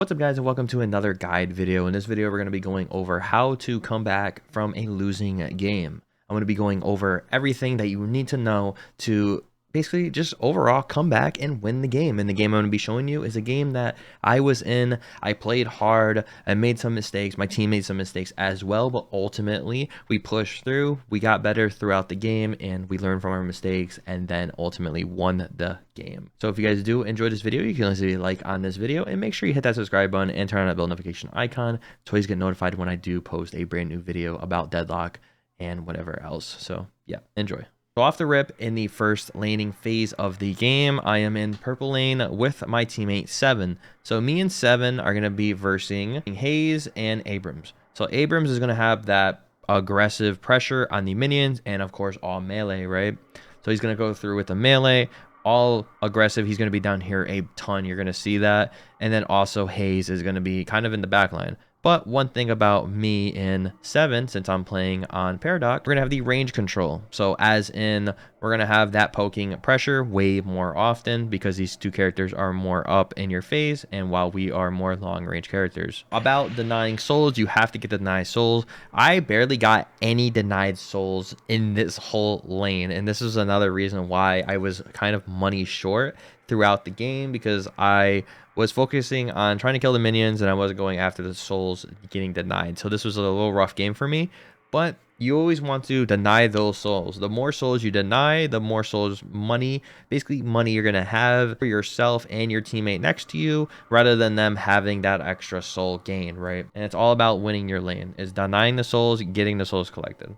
What's up guys, and welcome to another guide video. In this video we're going to be going over how to come back from a losing game. I'm going to be going over everything that you need to know to basically just overall come back and win the game. And the game I'm going to be showing you is a game that I was in. I played hard, I made some mistakes, my team made some mistakes as well, but ultimately we pushed through, we got better throughout the game, and we learned from our mistakes and then ultimately won the game. So if you guys do enjoy this video, you can leave a like on this video and make sure you hit that subscribe button and turn on that bell notification icon to always get notified when I do post a brand new video about Deadlock and whatever else. So yeah, enjoy. So off the rip, in the first laning phase of the game, I am in purple lane with my teammate 7. So me and 7 are going to be versing Hayes and Abrams. So Abrams is going to have that aggressive pressure on the minions and of course all melee, right? So he's going to go through with the melee, all aggressive. He's going to be down here a ton. You're going to see that. And then also Hayes is going to be kind of in the back line. But one thing about me in 7, since I'm playing on Paradox, we're going to have the range control. So as in, we're going to have that poking pressure way more often because these two characters are more up in your face, and while we are more long range characters. About denying souls, you have to get denied souls. I barely got any denied souls in this whole lane, and this is another reason why I was kind of money short throughout the game, because I was focusing on trying to kill the minions and I wasn't going after the souls getting denied. So this was a little rough game for me, but you always want to deny those souls. The more souls you deny, the more souls money, basically money you're going to have for yourself and your teammate next to you, rather than them having that extra soul gain, right? And it's all about winning your lane, is denying the souls, getting the souls collected.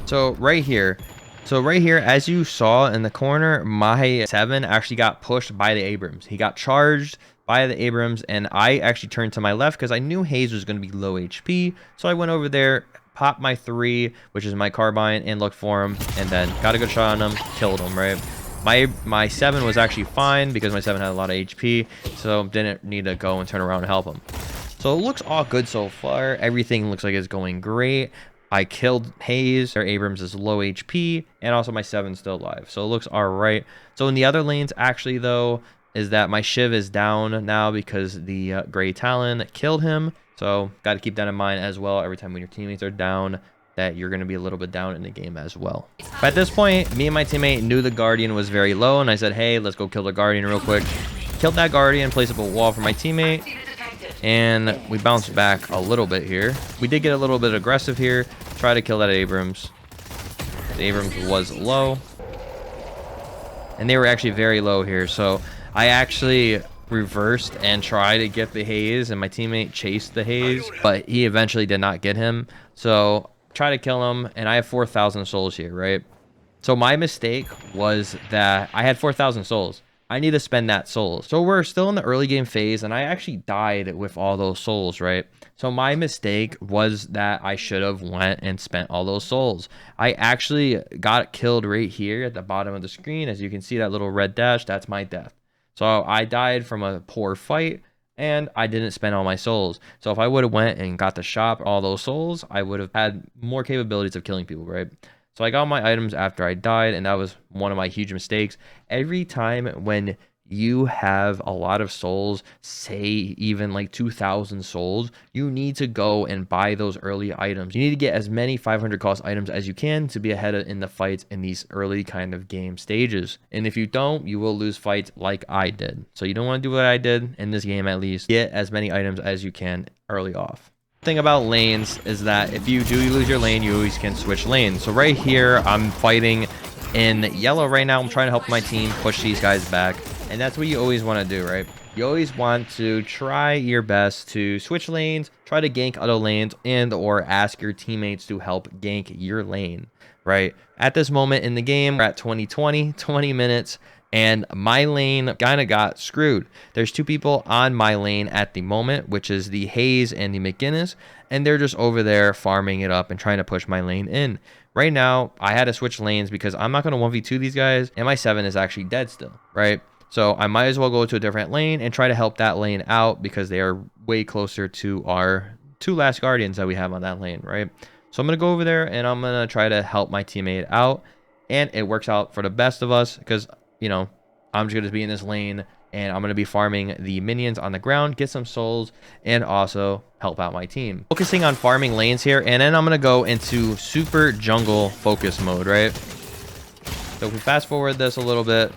So right here, as you saw in the corner, my 7 actually got pushed by the Abrams. He got charged by the Abrams, and I actually turned to my left because I knew Hayes was going to be low HP. So I went over there, popped my 3, which is my carbine, and looked for him, and then got a good shot on him, killed him, right? My 7 was actually fine because my 7 had a lot of HP, so didn't need to go and turn around and help him. So it looks all good so far. Everything looks like it's going great. I killed Hayes, or Abrams is low HP, and also my 7's still alive. So it looks all right. So in the other lanes, actually, though, is that my Shiv is down now because the Gray Talon killed him. So got to keep that in mind as well. Every time when your teammates are down, that you're going to be a little bit down in the game as well. But at this point, me and my teammate knew the Guardian was very low, and I said, hey, let's go kill the Guardian real quick. Killed that Guardian, placed up a wall for my teammate. And we bounced back a little bit here. We did get a little bit aggressive here. Try to kill that Abrams. The Abrams was low. And they were actually very low here. So I actually reversed and tried to get the Hayes. And my teammate chased the Hayes. But he eventually did not get him. So try to kill him. And I have 4,000 souls here, right? So my mistake was that I had 4,000 souls. I need to spend that souls. So we're still in the early game phase, and I actually died with all those souls, right? So my mistake was that I should have went and spent all those souls. I actually got killed right here at the bottom of the screen. As you can see, that little red dash, that's my death. So I died from a poor fight, and I didn't spend all my souls. So if I would have went and got the shop all those souls, I would have had more capabilities of killing people, right? So I got my items after I died, and that was one of my huge mistakes. Every time when you have a lot of souls, say even like 2,000 souls, you need to go and buy those early items. You need to get as many 500 cost items as you can to be ahead in the fights in these early kind of game stages. And if you don't, you will lose fights like I did. So you don't want to do what I did in this game, at least. Get as many items as you can early off. Thing about lanes is that if you do lose your lane, you always can switch lanes. So right here, I'm fighting in yellow right now. I'm trying to help my team push these guys back, and that's what you always want to do, right? You always want to try your best to switch lanes, try to gank other lanes, and or ask your teammates to help gank your lane, right? At this moment in the game, we're at 20 minutes, and my lane kind of got screwed. There's 2 people on my lane at the moment, which is the Hayes and the McGinnis, and they're just over there farming it up and trying to push my lane in. Right now, I had to switch lanes because I'm not going to 1v2 these guys, and my 7 is actually dead still, right? So I might as well go to a different lane and try to help that lane out because they are way closer to our 2 last Guardians that we have on that lane, right? So I'm going to go over there, and I'm going to try to help my teammate out, and it works out for the best of us because, you know, I'm just going to be in this lane, and I'm going to be farming the minions on the ground, get some souls, and also help out my team. Focusing on farming lanes here, and then I'm going to go into super jungle focus mode, right? So if we fast forward this a little bit,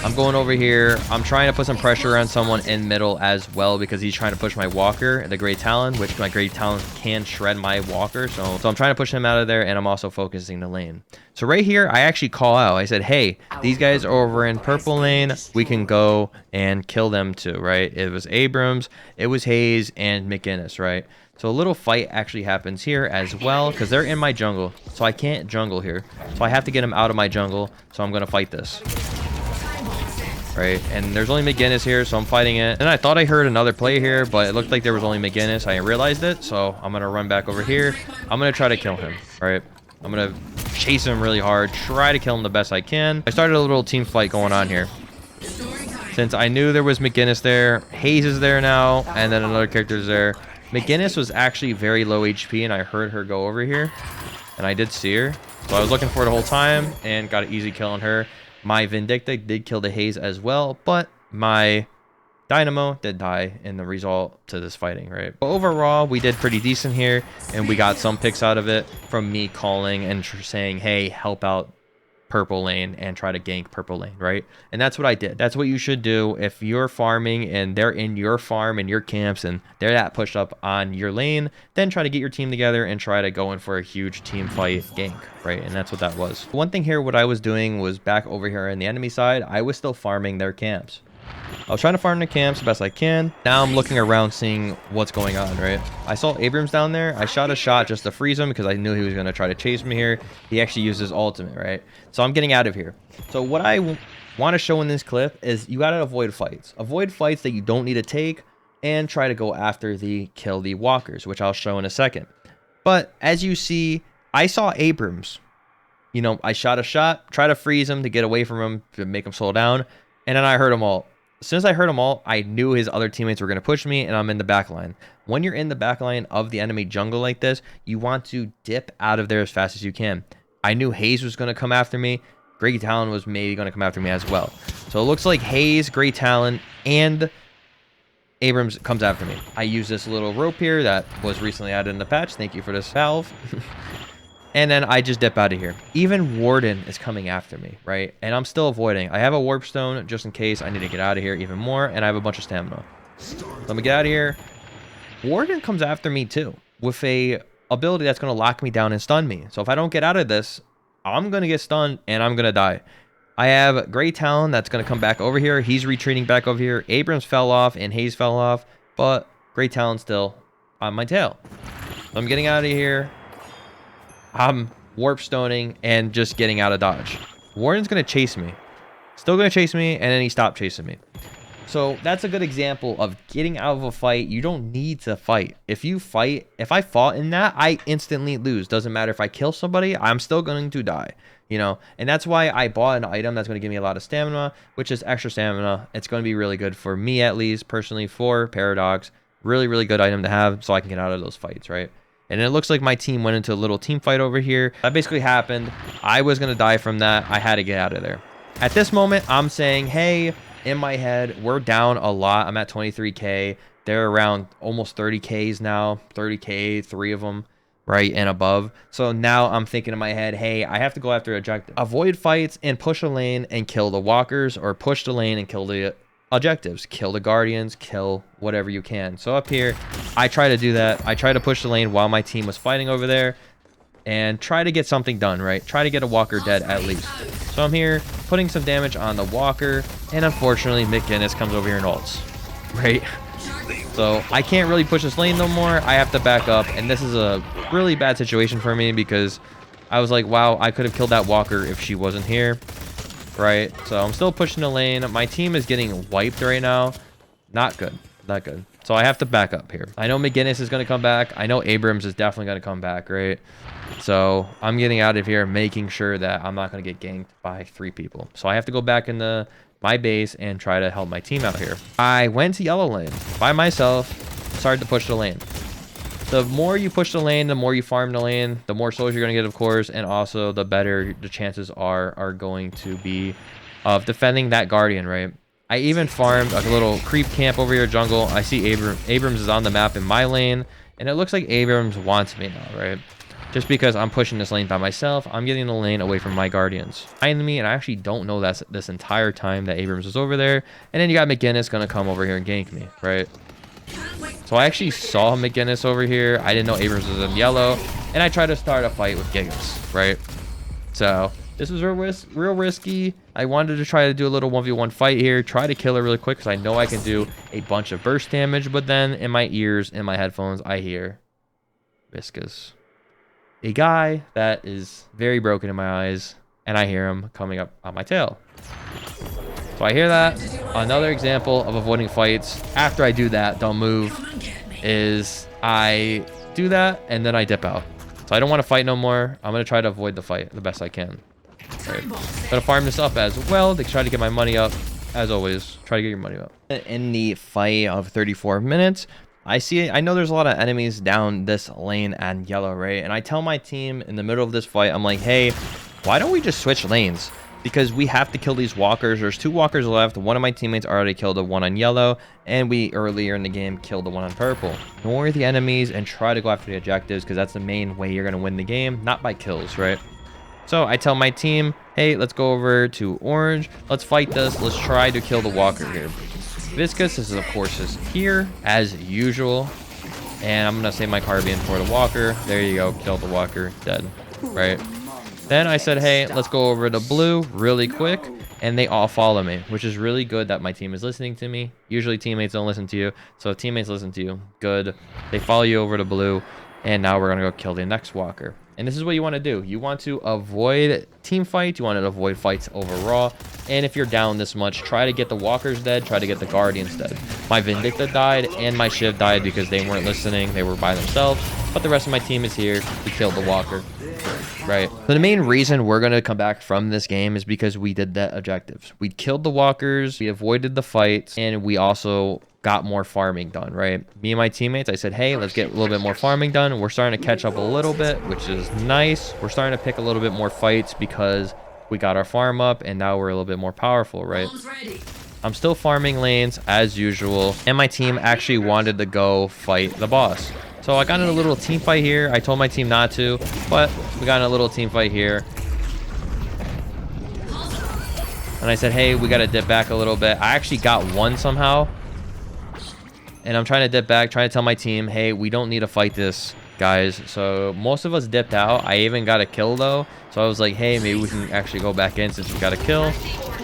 I'm going over here. I'm trying to put some pressure on someone in middle as well because he's trying to push my walker, the Great Talon, which my Great Talon can shred my walker. So I'm trying to push him out of there, and I'm also focusing the lane. So right here, I actually call out. I said, hey, these guys are over in purple lane. We can go and kill them too, right? It was Abrams, it was Hayes, and McGinnis, right? So a little fight actually happens here as well because they're in my jungle. So I can't jungle here. So I have to get them out of my jungle. So I'm going to fight this. Right, and there's only McGinnis here, so I'm fighting it. And I thought I heard another play here, but it looked like there was only McGinnis. I realized it, so I'm gonna run back over here. I'm gonna try to kill him. Right, I'm gonna chase him really hard, try to kill him the best I can. I started a little team fight going on here. Since I knew there was McGinnis there, Hayes is there now, and then another character is there. McGinnis was actually very low HP, and I heard her go over here, and I did see her. So I was looking for it the whole time, and got an easy kill on her. My Vindicta did kill the Hayes as well, but my Dynamo did die in the result to this fighting, right? But overall, we did pretty decent here, and we got some picks out of it from me calling and saying, hey, help out purple lane and try to gank purple lane, right? And that's what I did. That's what you should do if you're farming and they're in your farm and your camps and they're that pushed up on your lane. Then try to get your team together and try to go in for a huge team fight gank, right? And that's what that was. One thing here, what I was doing was back over here on the enemy side, I was still farming their camps. I was trying to farm the camps the best I can. Now I'm looking around seeing what's going on, right? I saw Abrams down there. I shot a shot just to freeze him because I knew he was going to try to chase me here. He actually used his ultimate, right? So I'm getting out of here. So what I want to show in this clip is you got to avoid fights. Avoid fights that you don't need to take and try to go after the kill the walkers, which I'll show in a second. But as you see, I saw Abrams. You know, I shot a shot, try to freeze him to get away from him, to make him slow down. And then I heard him all. As soon as I heard them all, I knew his other teammates were going to push me, and I'm in the back line. When you're in the back line of the enemy jungle like this, you want to dip out of there as fast as you can. I knew Hayes was going to come after me. Great Talon was maybe going to come after me as well. So it looks like Hayes, Great Talon, and Abrams comes after me. I use this little rope here that was recently added in the patch. Thank you for this valve. And then I just dip out of here. Even Warden is coming after me, right? And I'm still avoiding. I have a warp stone just in case I need to get out of here even more. And I have a bunch of stamina. So I'm going to get out of here. Warden comes after me too with a ability that's going to lock me down and stun me. So if I don't get out of this, I'm going to get stunned and I'm going to die. I have Great Talon that's going to come back over here. He's retreating back over here. Abrams fell off and Hayes fell off. But Great Talon's still on my tail. So I'm getting out of here. I'm warp stoning and just getting out of dodge. Warden's going to chase me. Still going to chase me, and then he stopped chasing me. So that's a good example of getting out of a fight. You don't need to fight. If you fight, if I fought in that, I instantly lose. Doesn't matter if I kill somebody, I'm still going to die. You know, and that's why I bought an item that's going to give me a lot of stamina, which is extra stamina. It's going to be really good for me, at least, personally, for Paradox. Really, really good item to have so I can get out of those fights, right? And it looks like my team went into a little team fight over here. That basically happened. I was going to die from that. I had to get out of there. At this moment, I'm saying, hey, in my head, we're down a lot. I'm at 23K. They're around almost 30Ks now. 30K, 3 of them, right, and above. So now I'm thinking in my head, hey, I have to go after objective. Avoid fights and push a lane and kill the walkers, or push the lane and kill the objectives. Kill the guardians, kill whatever you can. So up here, I try to do that. I try to push the lane while my team was fighting over there and try to get something done, right? Try to get a walker dead at least. So I'm here putting some damage on the walker, and unfortunately McGinnis comes over here and ults, right? So I can't really push this lane no more. I have to back up, and this is a really bad situation for me because I was like, wow, I could have killed that walker if she wasn't here. Right, so I'm still pushing the lane. My team is getting wiped right now. Not good. Not good. So I have to back up here. I know McGinnis is going to come back. I know Abrams is definitely going to come back, right? So I'm getting out of here, making sure that I'm not going to get ganked by 3 people. So I have to go back into my base and try to help my team out here. I went to yellow lane by myself, started to push the lane. The more you push the lane, the more you farm the lane, the more souls you're going to get, of course, and also the better the chances are going to be of defending that Guardian, right? I even farmed a little creep camp over here jungle. I see Abrams is on the map in my lane, and it looks like Abrams wants me now, right? Just because I'm pushing this lane by myself, I'm getting the lane away from my Guardians behind me, and I actually don't know that this entire time that Abrams was over there. And then you got McGinnis gonna come over here and gank me, right? So I actually saw McGinnis over here. I didn't know Abrams was in yellow, and I tried to start a fight with Gigas, right? So this was real risky. I wanted to try to do a little 1v1 fight here, try to kill her really quick because I know I can do a bunch of burst damage. But then in my ears, in my headphones, I hear Viscous, a guy that is very broken in my eyes, and I hear him coming up on my tail. So I hear that. Another example of avoiding fights after I do that dumb move is I do that and then I dip out. So I don't want to fight no more. I'm going to try to avoid the fight the best I can. Right. Gonna farm this up as well to try to get my money up. As always, try to get your money up. In the fight of 34 minutes, I know there's a lot of enemies down this lane and yellow, right? And I tell my team in the middle of this fight, I'm like, hey, why don't we just switch lanes? Because we have to kill these walkers. There's 2 walkers left. One of my teammates already killed the one on yellow, and we earlier in the game killed the one on purple. Ignore the enemies and try to go after the objectives, because that's the main way you're going to win the game, not by kills, right? So I tell my team, hey, let's go over to orange. Let's fight this. Let's try to kill the walker here. Viscous is, of course, is here as usual. And I'm going to save my carbine for the walker. There you go. Kill the walker. Dead. Right? Then I said, hey, let's go over to blue really quick. And they all follow me, which is really good that my team is listening to me. Usually teammates don't listen to you. So if teammates listen to you, good. They follow you over to blue. And now we're going to go kill the next walker. And this is what you want to do. You want to avoid team fights. You want to avoid fights overall. And if you're down this much, try to get the walkers dead. Try to get the guardians dead. My Vindicta died and my Shiv died because they weren't listening. They were by themselves. But the rest of my team is here. We killed the walker. Right. So the main reason we're going to come back from this game is because we did the objectives. We killed the walkers. We avoided the fights. And we also got more farming done, right? Me and my teammates, I said, hey, let's get a little bit more farming done. We're starting to catch up a little bit, which is nice. We're starting to pick a little bit more fights because we got our farm up and now we're a little bit more powerful, right? I'm still farming lanes as usual, and my team actually wanted to go fight the boss. So I got in a little team fight here. I told my team not to, but we got in a little team fight here. And I said, hey, we got to dip back a little bit. I actually got one somehow. And I'm trying to dip back, trying to tell my team, hey, we don't need to fight this, guys. So most of us dipped out. I even got a kill, though. So I was like, hey, maybe we can actually go back in since we got a kill.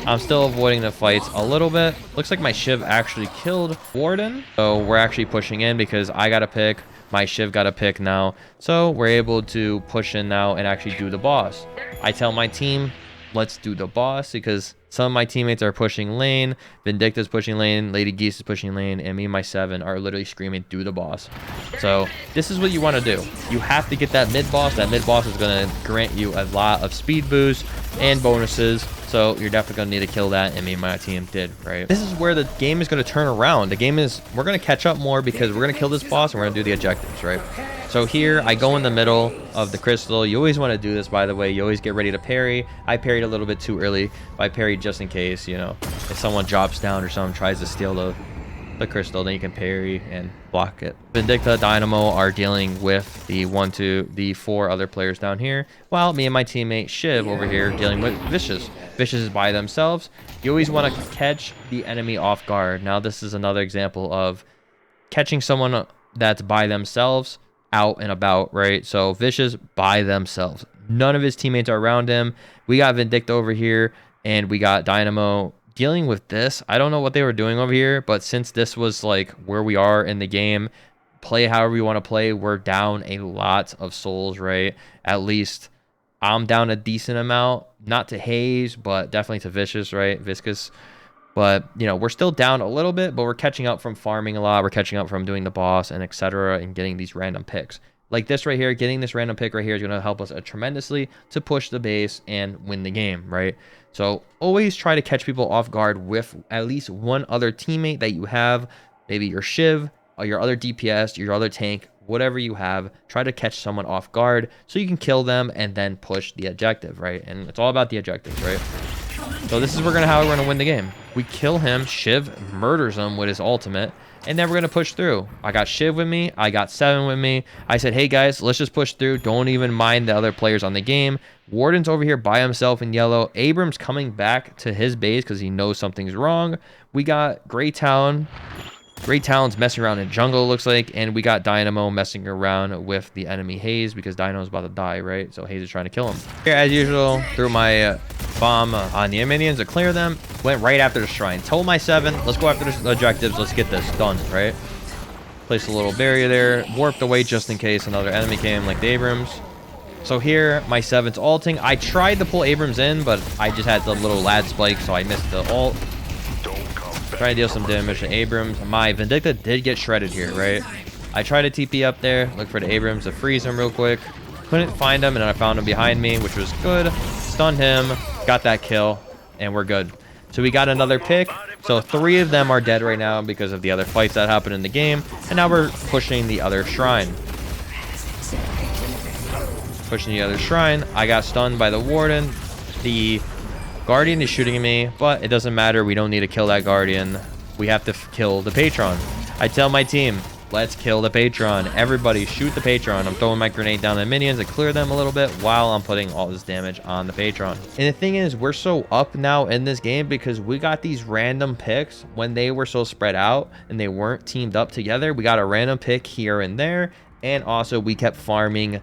I'm still avoiding the fights a little bit. Looks like my Shiv actually killed Warden. So we're actually pushing in because I got a pick. My Shiv got a pick now. So we're able to push in now and actually do the boss. I tell my team, let's do the boss, because some of my teammates are pushing lane, Vindicta's pushing lane, Lady Geese is pushing lane, and me and my 7 are literally screaming, do the boss. So this is what you want to do. You have to get that mid boss. That mid boss is going to grant you a lot of speed boost and bonuses. So you're definitely going to need to kill that, and me and my team did, right? This is where the game is going to turn around. The game is, we're going to catch up more because we're going to kill this boss and we're going to do the objectives, right? So here I go in the middle of the crystal. You always want to do this, by the way. You always get ready to parry. I parried a little bit too early, but I parried just in case, you know, if someone drops down or someone tries to steal the crystal, then you can parry and block it. Vindicta, Dynamo are dealing with the 4 other players down here, while me and my teammate Shiv over here dealing with Vicious. Vicious is by themselves. You always want to catch the enemy off guard. Now this is another example of catching someone that's by themselves out and about, right? So Vicious by themselves. None of his teammates are around him. We got Vindicta over here, and we got Dynamo dealing with this. I don't know what they were doing over here, but since this was like where we are in the game, play however you want to play. We're down a lot of souls, right? At least I'm down a decent amount, not to Haze, but definitely to Vicious, right? Viscous. But, you know, we're still down a little bit, but we're catching up from farming a lot. We're catching up from doing the boss and etc. and getting these random picks. Like this right here, getting this random pick right here is going to help us tremendously to push the base and win the game, right? So always try to catch people off guard with at least one other teammate that you have. Maybe your Shiv, or your other DPS, your other tank, whatever you have. Try to catch someone off guard so you can kill them and then push the objective, right? And it's all about the objective, right? So this is how we're gonna win the game. We kill him, Shiv murders him with his ultimate, and then we're gonna push through. I got Shiv with me, I got 7 with me. I said, hey guys, let's just push through. Don't even mind the other players on the game. Warden's over here by himself in yellow. Abrams coming back to his base because he knows something's wrong. We got Grey Talon. Grey Talon's messing around in jungle, looks like, and we got Dynamo messing around with the enemy Haze because Dynamo's about to die, right? So Haze is trying to kill him. Here, as usual, threw my bomb on the minions to clear them. Went right after the shrine. Told my 7, let's go after the objectives. Let's get this done, right? Placed a little barrier there. Warped away just in case another enemy came, like the Abrams. So here, my 7's ulting. I tried to pull Abrams in, but I just had the little lad spike, so I missed the ult. Trying to deal some damage to Abrams. My Vindicta did get shredded here, right? I tried to TP up there, look for the Abrams to freeze him real quick. Couldn't find him, and then I found him behind me, which was good. Stunned him, got that kill, and we're good. So we got another pick. So 3 of them are dead right now because of the other fights that happened in the game. And now we're pushing the other shrine. Pushing the other shrine. I got stunned by the Warden. The Guardian is shooting at me, but it doesn't matter. We don't need to kill that Guardian. We have to kill the Patron. I tell my team, let's kill the Patron. Everybody shoot the Patron. I'm throwing my grenade down the minions to clear them a little bit while I'm putting all this damage on the Patron. And the thing is, we're so up now in this game because we got these random picks when they were so spread out and they weren't teamed up together. We got a random pick here and there. And also we kept farming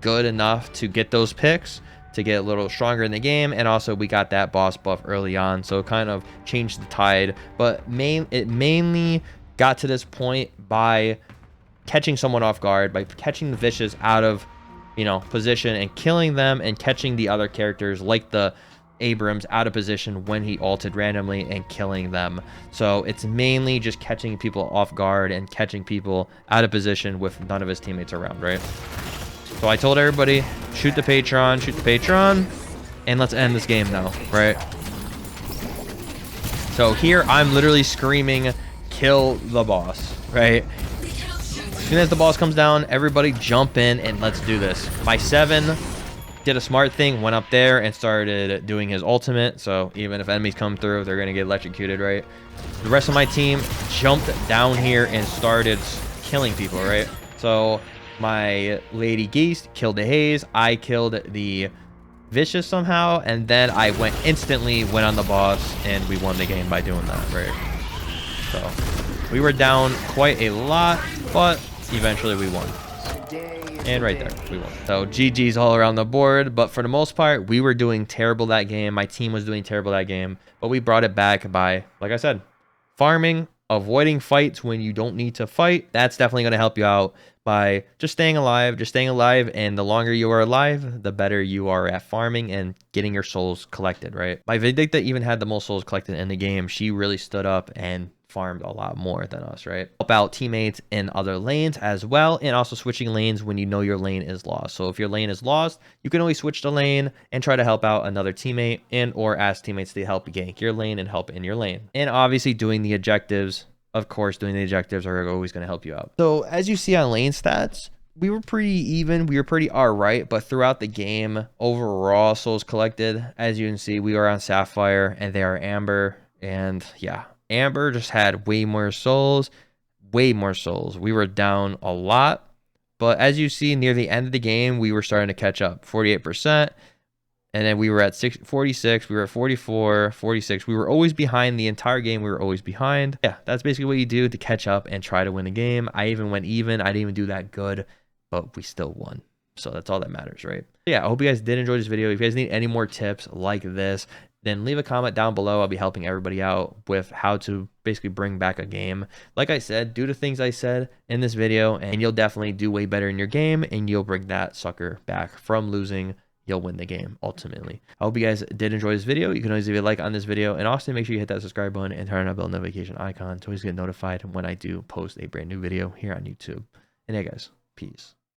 good enough to get those picks to get a little stronger in the game, and also we got that boss buff early on, so it kind of changed the tide. But it mainly got to this point by catching someone off guard, by catching the vicious out of, you know, position and killing them, and catching the other characters like the Abrams out of position when he ulted randomly and killing them. So it's mainly just catching people off guard and catching people out of position with none of his teammates around, right? So I told everybody, shoot the Patron, and let's end this game now, right? So here, I'm literally screaming, kill the boss, right? As soon as the boss comes down, everybody jump in and let's do this. My 7 did a smart thing, went up there and started doing his ultimate. So even if enemies come through, they're going to get electrocuted, right? The rest of my team jumped down here and started killing people, right? So my Lady Geese killed the Haze. I killed the Vicious somehow. And then I instantly went on the boss and we won the game by doing that, right? So we were down quite a lot, but eventually we won. And right there, we won. So GG's all around the board. But for the most part, we were doing terrible that game. My team was doing terrible that game. But we brought it back by, like I said, farming, avoiding fights when you don't need to fight. That's definitely going to help you out by just staying alive. And the longer you are alive, the better you are at farming and getting your souls collected, right? My Vindicta even had the most souls collected in the game. She really stood up and farmed a lot more than us, right? Help out teammates in other lanes as well, and also switching lanes when you know your lane is lost. So if your lane is lost, you can always switch the lane and try to help out another teammate, and or ask teammates to help gank your lane and help in your lane. And obviously doing the objectives. Of course, doing the objectives are always going to help you out. So as you see on lane stats, we were pretty even. We were pretty all right, but throughout the game, overall souls collected, as you can see, we are on Sapphire and they are Amber. And yeah, Amber just had way more souls. We were down a lot, but as you see near the end of the game, we were starting to catch up. 48%. And then we were at 46, we were at 44, 46. We were always behind the entire game. We were always behind. Yeah, that's basically what you do to catch up and try to win a game. I even went even. I didn't even do that good, but we still won. So that's all that matters, right? Yeah, I hope you guys did enjoy this video. If you guys need any more tips like this, then leave a comment down below. I'll be helping everybody out with how to basically bring back a game. Like I said, do the things I said in this video, and you'll definitely do way better in your game, and you'll bring that sucker back from losing. You'll win the game ultimately. I hope you guys did enjoy this video. You can always leave a like on this video, and also make sure you hit that subscribe button and turn on the bell notification icon to always get notified when I do post a brand new video here on YouTube. And yeah, guys, peace.